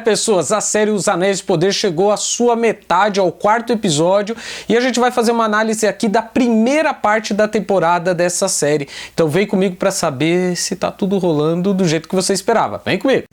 Pessoas, a série Os Anéis de Poder chegou à sua metade, ao quarto episódio, e a gente vai fazer uma análise aqui da primeira parte da temporada dessa série. Então vem comigo para saber se tá tudo rolando do jeito que você esperava. Vem comigo!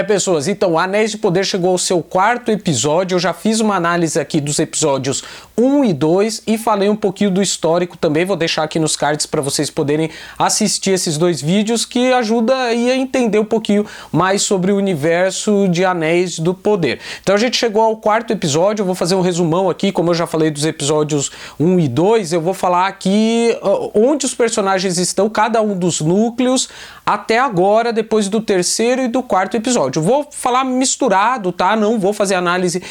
Pessoas, então Anéis de Poder chegou ao seu quarto episódio. Eu já fiz uma análise aqui dos episódios 1 e 2 e falei um pouquinho do histórico também. Vou deixar aqui nos cards para vocês poderem assistir esses dois vídeos, que ajuda aí a entender um pouquinho mais sobre o universo de Anéis do Poder. Então a gente chegou ao quarto episódio. Eu vou fazer um resumão aqui, como eu já falei dos episódios 1 e 2, eu vou falar aqui onde os personagens estão, cada um dos núcleos, até agora, depois do terceiro e do quarto episódio. Eu vou falar misturado, tá? Não vou fazer análise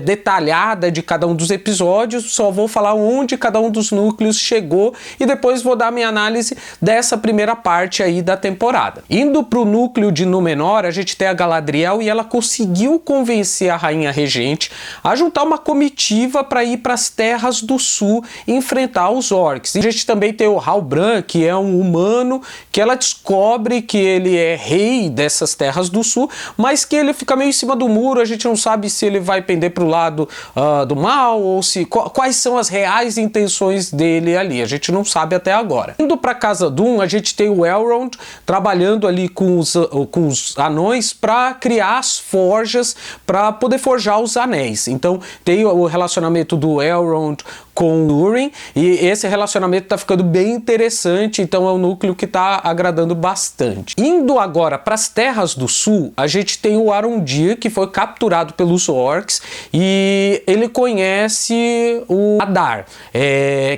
detalhada de cada um dos episódios, só vou falar onde cada um dos núcleos chegou e depois vou dar minha análise dessa primeira parte aí da temporada. Indo pro núcleo de Númenor, a gente tem a Galadriel e ela conseguiu convencer a Rainha Regente a juntar uma comitiva para ir para as Terras do Sul e enfrentar os orcs. E a gente também tem o Halbrand, que é um humano que ela descobre que ele é rei dessas Terras do Sul, mas que ele fica meio em cima do muro. A gente não sabe se ele vai pender para o lado do mal ou se quais são as reais intenções dele ali. A gente não sabe até agora. Indo para Casa Dûn, a gente tem o Elrond trabalhando ali com os anões para criar as forjas para poder forjar os anéis. Então tem o relacionamento do Elrond com Durin, e esse relacionamento tá ficando bem interessante, então é um núcleo que tá agradando bastante. Indo agora para as Terras do Sul, a gente tem o Arondir, que foi capturado pelos orcs, e ele conhece o Adar,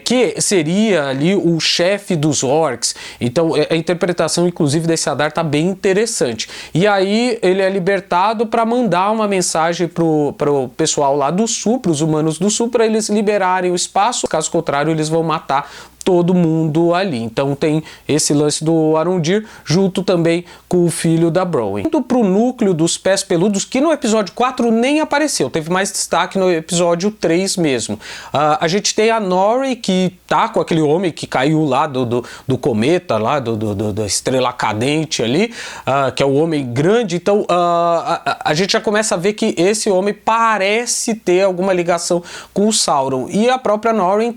que seria ali o chefe dos orcs. Então a interpretação inclusive desse Adar tá bem interessante. E aí ele é libertado para mandar uma mensagem pro pessoal lá do sul, para os humanos do sul, para eles liberarem o espaço, caso contrário eles vão matar todo mundo ali. Então tem esse lance do Arondir junto também com o filho da Browen. Indo pro núcleo dos Pés Peludos, que no episódio 4 nem apareceu, teve mais destaque no episódio 3 mesmo. A gente tem a Nori, que tá com aquele homem que caiu lá do cometa, lá da estrela cadente ali, que é o homem grande. Então a gente já começa a ver que esse homem parece ter alguma ligação com o Sauron. E a própria Nori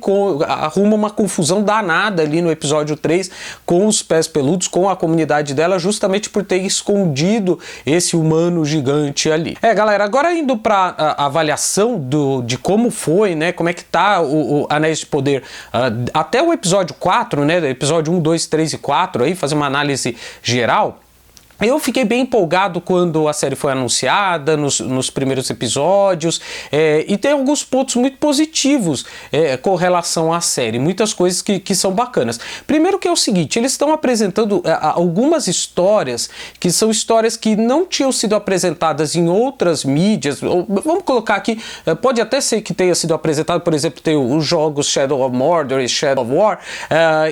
arruma uma confusão danada ali no episódio 3 com os Pés Peludos, com a comunidade dela, justamente por ter escondido esse humano gigante ali. Galera, agora indo para a avaliação de como foi, né, como é que tá o Anéis de Poder até o episódio 4, né, episódio 1, 2, 3 e 4, aí fazer uma análise geral. Eu fiquei bem empolgado quando a série foi anunciada, nos primeiros episódios, e tem alguns pontos muito positivos com relação à série, muitas coisas que são bacanas. Primeiro que é o seguinte, eles estão apresentando algumas histórias que são histórias que não tinham sido apresentadas em outras mídias. Vamos colocar aqui, pode até ser que tenha sido apresentado, por exemplo, tem os jogos Shadow of Mordor e Shadow of War,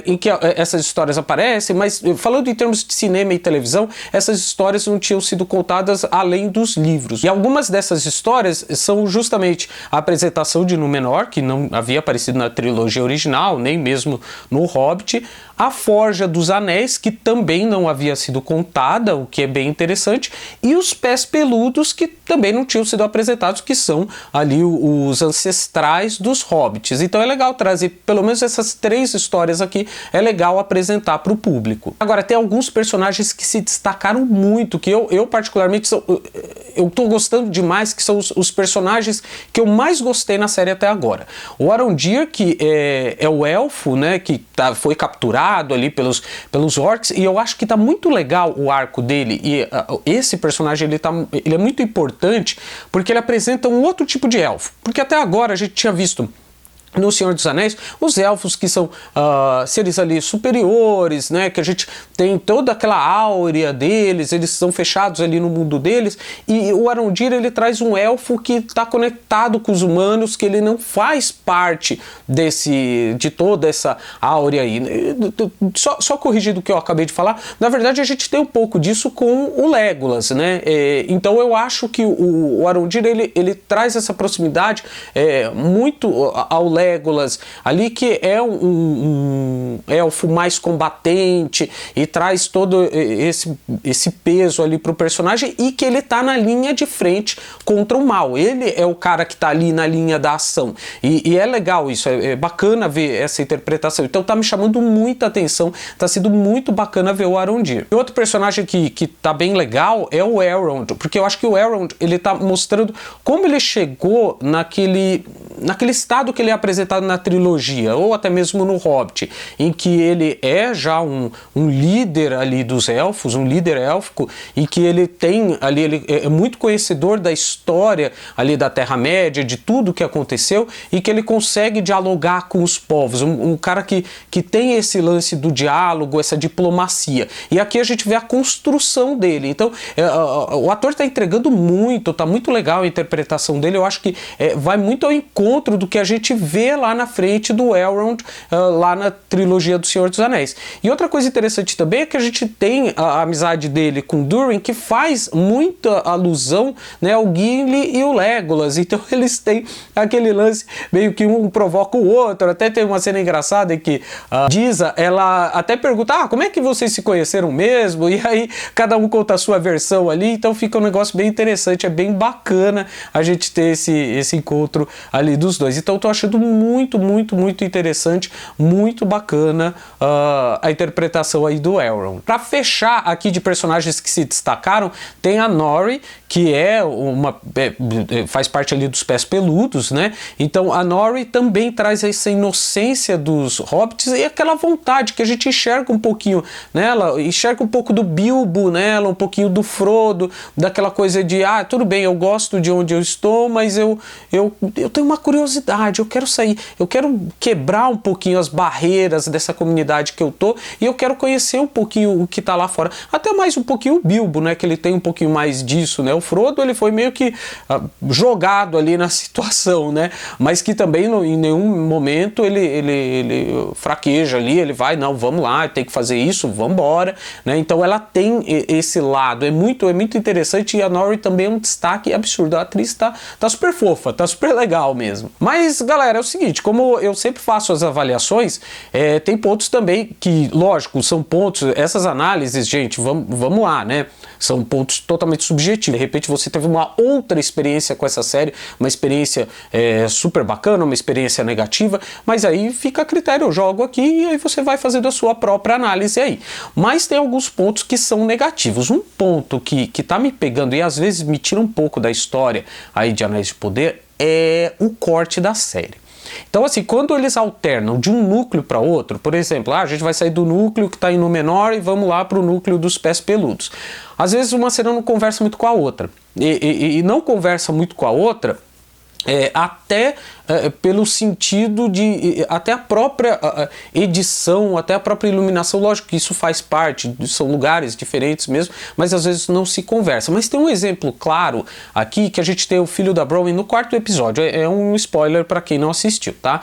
em que essas histórias aparecem, mas falando em termos de cinema e televisão, essas histórias não tinham sido contadas além dos livros. E algumas dessas histórias são justamente a apresentação de Númenor, que não havia aparecido na trilogia original, nem mesmo no Hobbit, a Forja dos Anéis, que também não havia sido contada, o que é bem interessante, e os Pés Peludos, que também não tinham sido apresentados, que são ali os ancestrais dos hobbits. Então é legal trazer pelo menos essas três histórias aqui, é legal apresentar para o público. Agora, tem alguns personagens que se destacaram muito, que eu particularmente eu tô gostando demais, que são os personagens que eu mais gostei na série até agora. O Arondir, que é o elfo, né, que foi capturado ali pelos orcs, e eu acho que tá muito legal o arco dele, e esse personagem ele é muito importante porque ele apresenta um outro tipo de elfo, porque até agora a gente tinha visto no Senhor dos Anéis, os elfos que são seres ali superiores, né, que a gente tem toda aquela áurea deles, eles são fechados ali no mundo deles, e o Arondir ele traz um elfo que está conectado com os humanos, que ele não faz parte de toda essa áurea aí. Só corrigindo o que eu acabei de falar, na verdade a gente tem um pouco disso com o Legolas, né, então eu acho que o Arondir ele traz essa proximidade muito ao Legolas, Legolas, ali que é um elfo mais combatente e traz todo esse peso ali pro personagem, e que ele tá na linha de frente contra o mal. Ele é o cara que tá ali na linha da ação. E é legal isso, é bacana ver essa interpretação. Então tá me chamando muita atenção, tá sendo muito bacana ver o Arondir. E outro personagem que tá bem legal é o Elrond, porque eu acho que o Elrond, ele tá mostrando como ele chegou naquele estado que ele é apresentado na trilogia, ou até mesmo no Hobbit, em que ele é já um líder ali dos elfos, um líder élfico, e que ele tem ali, ele é muito conhecedor da história ali da Terra-média, de tudo que aconteceu, e que ele consegue dialogar com os povos, um cara que tem esse lance do diálogo, essa diplomacia. E aqui a gente vê a construção dele. Então, o ator está entregando muito, tá muito legal a interpretação dele. Eu acho que vai muito ao encontro do que a gente vê lá na frente do Elrond, lá na trilogia do Senhor dos Anéis. E outra coisa interessante também é que a gente tem a amizade dele com Durin, que faz muita alusão, né, ao Gimli e o Legolas. Então eles têm aquele lance meio que um provoca o outro. Até tem uma cena engraçada em que a Disa, ela até pergunta, como é que vocês se conheceram mesmo? E aí cada um conta a sua versão ali, então fica um negócio bem interessante, é bem bacana a gente ter esse encontro ali dos dois. Então eu tô achando muito, muito, muito interessante, muito bacana a interpretação aí do Elrond. Para fechar aqui de personagens que se destacaram, tem a Nori, que faz parte ali dos Pés Peludos, né? Então a Nori também traz essa inocência dos hobbits e aquela vontade que a gente enxerga um pouquinho nela, enxerga um pouco do Bilbo nela, um pouquinho do Frodo, daquela coisa de, tudo bem, eu gosto de onde eu estou, mas eu tenho uma curiosidade, eu quero sair, eu quero quebrar um pouquinho as barreiras dessa comunidade que eu tô, e eu quero conhecer um pouquinho o que tá lá fora, até mais um pouquinho o Bilbo, né, que ele tem um pouquinho mais disso, né? O Frodo, ele foi meio que jogado ali na situação, né? Mas que também em nenhum momento ele fraqueja ali, ele vai, não, vamos lá, tem que fazer isso, vamos embora, né? Então ela tem esse lado, é muito interessante, e a Nori também é um destaque absurdo. A atriz tá super fofa, tá super legal mesmo. Mas, galera, é o seguinte, como eu sempre faço as avaliações, tem pontos também que, lógico, são pontos, essas análises, gente, vamos lá, né? São pontos totalmente subjetivos. De repente você teve uma outra experiência com essa série, uma experiência super bacana, uma experiência negativa, mas aí fica a critério, eu jogo aqui e aí você vai fazendo a sua própria análise aí. Mas tem alguns pontos que são negativos. Um ponto que tá me pegando e às vezes me tira um pouco da história aí de Anéis de Poder é o corte da série. Então, assim, quando eles alternam de um núcleo para outro, por exemplo, a gente vai sair do núcleo que está em Númenor e vamos lá para o núcleo dos Pés Peludos. Às vezes uma cena não conversa muito com a outra. E não conversa muito com a outra, até pelo sentido de até a própria edição, até a própria iluminação, lógico que isso faz parte, são lugares diferentes mesmo, mas às vezes não se conversa. Mas tem um exemplo claro aqui, que a gente tem o filho da Bronwyn no quarto episódio, é um spoiler para quem não assistiu, tá?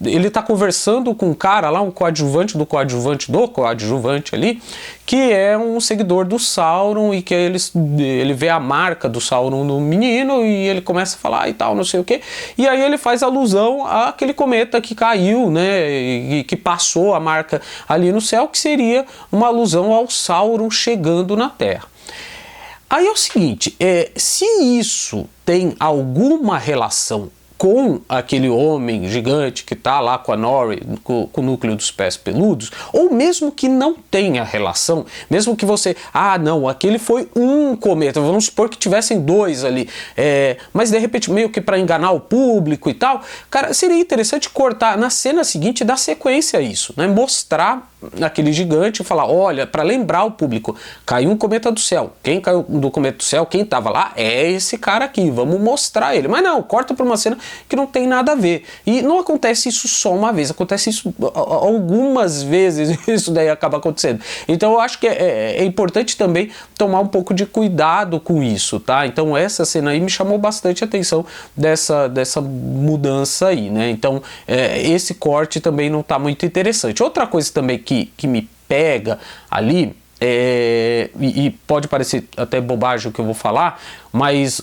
Ele tá conversando com um cara lá, um coadjuvante do coadjuvante ali, que é um seguidor do Sauron, e que ele vê a marca do Sauron no menino e ele começa a falar e tal, não sei o que. E aí ele faz alusão àquele cometa que caiu, né, e que passou a marca ali no céu, que seria uma alusão ao Sauron chegando na Terra. Aí é o seguinte, se isso tem alguma relação com aquele homem gigante que está lá com a Nori, com o núcleo dos Pés Peludos, ou mesmo que não tenha relação, mesmo que você, não, aquele foi um cometa, vamos supor que tivessem dois ali, mas de repente meio que para enganar o público e tal, cara, seria interessante cortar na cena seguinte e dar sequência a isso, né? Mostrar aquele gigante e falar, olha, para lembrar o público, caiu um cometa do céu, quem caiu do cometa do céu, quem estava lá é esse cara aqui, vamos mostrar ele, mas não, corta para uma cena que não tem nada a ver, e não acontece isso só uma vez, acontece isso algumas vezes, isso daí acaba acontecendo. Então eu acho que é importante também tomar um pouco de cuidado com isso, tá? Então essa cena aí me chamou bastante a atenção dessa mudança aí, né? Então esse corte também não tá muito interessante. Outra coisa também que me pega ali e pode parecer até bobagem o que eu vou falar, mas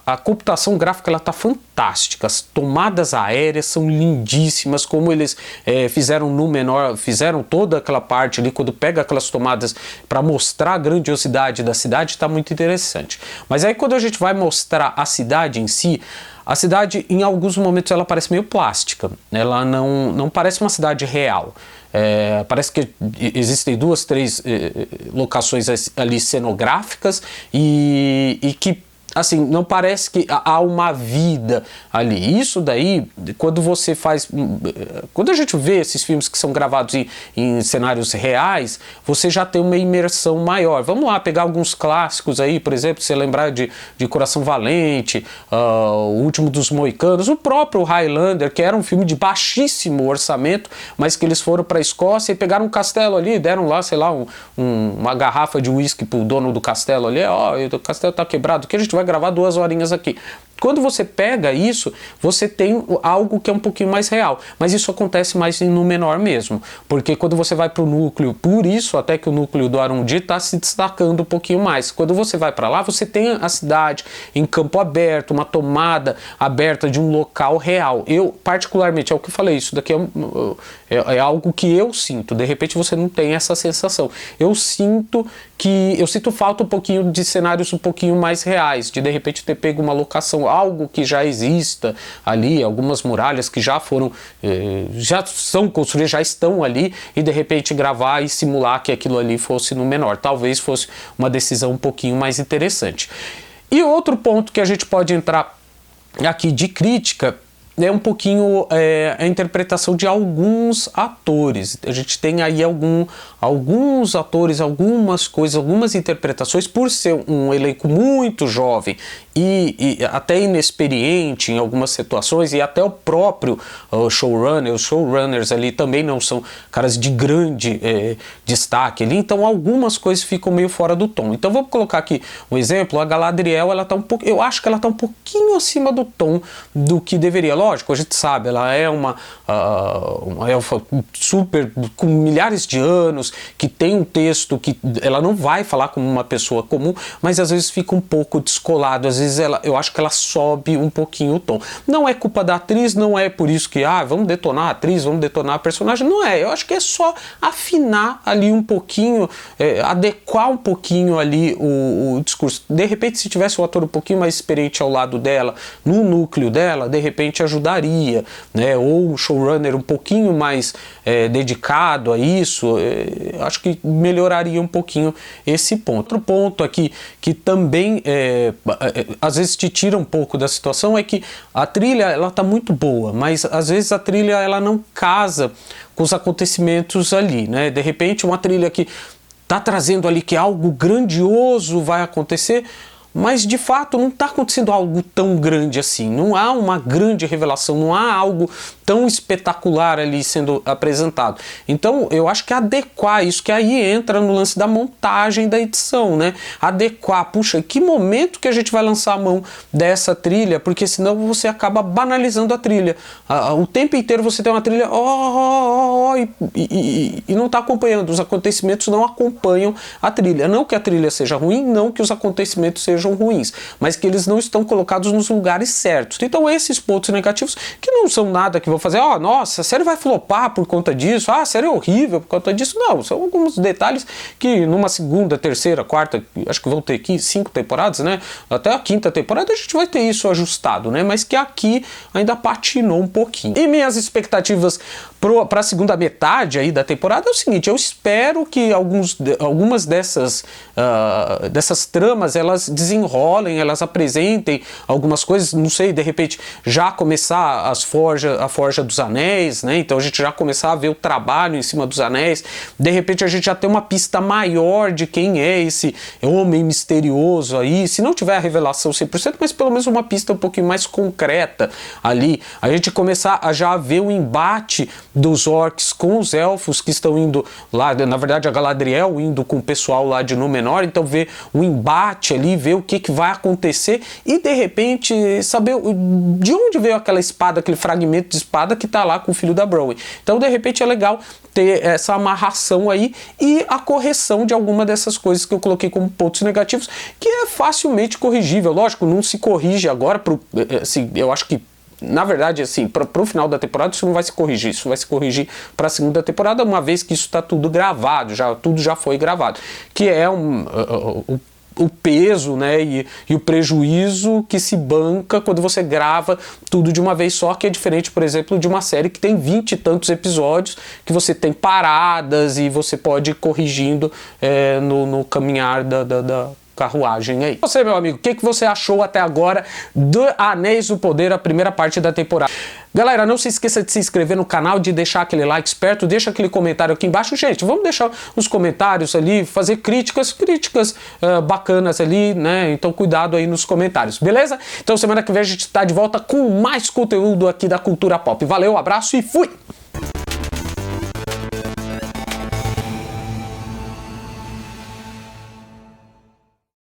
a computação gráfica ela está fantástica. As tomadas aéreas são lindíssimas, como eles fizeram no menor, fizeram toda aquela parte ali, quando pega aquelas tomadas para mostrar a grandiosidade da cidade, está muito interessante. Mas aí quando a gente vai mostrar a cidade em si, a cidade em alguns momentos ela parece meio plástica, ela não parece uma cidade real. Parece que existem 2, 3 locações ali cenográficas e que assim, não parece que há uma vida ali. Isso daí, quando você faz... Quando a gente vê esses filmes que são gravados em cenários reais, você já tem uma imersão maior. Vamos lá, pegar alguns clássicos aí, por exemplo, se você lembrar de Coração Valente, O Último dos Moicanos, o próprio Highlander, que era um filme de baixíssimo orçamento, mas que eles foram para a Escócia e pegaram um castelo ali, deram lá, sei lá, uma garrafa de uísque pro dono do castelo ali, o castelo tá quebrado, que a gente vai gravar 2 horinhas aqui. Quando você pega isso, você tem algo que é um pouquinho mais real, mas isso acontece mais no menor mesmo, porque quando você vai para o núcleo, por isso até que o núcleo do Arundi está se destacando um pouquinho mais. Quando você vai para lá, você tem a cidade em campo aberto, uma tomada aberta de um local real. Eu, particularmente, é o que eu falei, isso daqui é algo que eu sinto, de repente você não tem essa sensação. Eu sinto falta um pouquinho de cenários um pouquinho mais reais, de repente ter pego uma locação, algo que já exista ali, algumas muralhas que já foram, já são construídas, já estão ali, e de repente gravar e simular que aquilo ali fosse no menor. Talvez fosse uma decisão um pouquinho mais interessante. E outro ponto que a gente pode entrar aqui de crítica é um pouquinho a interpretação de alguns atores. A gente tem aí alguns atores, algumas coisas, algumas interpretações, por ser um elenco muito jovem e até inexperiente em algumas situações, e até o próprio showrunner, os showrunners ali também não são caras de grande destaque ali, então algumas coisas ficam meio fora do tom. Então vamos colocar aqui um exemplo, a Galadriel, ela tá eu acho que ela está um pouquinho acima do tom do que deveria. Lógico, a gente sabe, ela é uma elfa super, com milhares de anos, que tem um texto que ela não vai falar como uma pessoa comum, mas às vezes fica um pouco descolado, às vezes eu acho que ela sobe um pouquinho o tom. Não é culpa da atriz, não é por isso que vamos detonar a atriz, vamos detonar a personagem, não é. Eu acho que é só afinar ali um pouquinho, adequar um pouquinho ali o discurso. De repente, se tivesse um ator um pouquinho mais experiente ao lado dela, no núcleo dela, de repente ajudaria, né? Ou um showrunner um pouquinho mais dedicado a isso, acho que melhoraria um pouquinho esse ponto. Outro ponto aqui que também às vezes te tira um pouco da situação é que a trilha ela tá muito boa, mas às vezes a trilha ela não casa com os acontecimentos ali, né? De repente uma trilha que tá trazendo ali que algo grandioso vai acontecer, mas de fato não está acontecendo algo tão grande assim, não há uma grande revelação, não há algo tão espetacular ali sendo apresentado. Então eu acho que adequar isso, que aí entra no lance da montagem da edição, né? Adequar, puxa, que momento que a gente vai lançar a mão dessa trilha, porque senão você acaba banalizando a trilha. O tempo inteiro você tem uma trilha e não está acompanhando, os acontecimentos não acompanham a trilha. Não que a trilha seja ruim, não que os acontecimentos sejam ruins, mas que eles não estão colocados nos lugares certos. Então esses pontos negativos, que não são nada que vou fazer, nossa, a série vai flopar por conta disso, a série é horrível por conta disso. Não, são alguns detalhes que numa segunda, terceira, quarta, acho que vão ter aqui 5 temporadas, né? Até a 5ª temporada a gente vai ter isso ajustado, né? Mas que aqui ainda patinou um pouquinho. E minhas expectativas para a segunda metade aí da temporada é o seguinte: eu espero que algumas dessas tramas elas desenrolem, elas apresentem algumas coisas, não sei, de repente já começar a Forja dos Anéis, né? Então a gente já começar a ver o trabalho em cima dos anéis, de repente a gente já tem uma pista maior de quem é esse homem misterioso aí, se não tiver a revelação 100%, mas pelo menos uma pista um pouquinho mais concreta ali, a gente começar a já ver o embate dos orcs com os elfos que estão indo lá, na verdade a Galadriel indo com o pessoal lá de Númenor, então ver o embate ali, ver o que vai acontecer e de repente saber de onde veio aquela espada, aquele fragmento de espada que tá lá com o filho da Browen. Então de repente é legal ter essa amarração aí e a correção de alguma dessas coisas que eu coloquei como pontos negativos, que é facilmente corrigível. Lógico, não se corrige agora, assim, eu acho que na verdade, assim, para o final da temporada isso não vai se corrigir, isso vai se corrigir para a segunda temporada, uma vez que isso está tudo gravado, tudo já foi gravado, que é o peso, né, e o prejuízo que se banca quando você grava tudo de uma vez só, que é diferente, por exemplo, de uma série que tem 20 e tantos episódios, que você tem paradas e você pode ir corrigindo no caminhar da carruagem aí. Você, meu amigo, o que você achou até agora do Anéis do Poder, a primeira parte da temporada? Galera, não se esqueça de se inscrever no canal, de deixar aquele like esperto, deixa aquele comentário aqui embaixo. Gente, vamos deixar os comentários ali, fazer críticas bacanas ali, né? Então cuidado aí nos comentários, beleza? Então semana que vem a gente tá de volta com mais conteúdo aqui da Cultura Pop. Valeu, abraço e fui!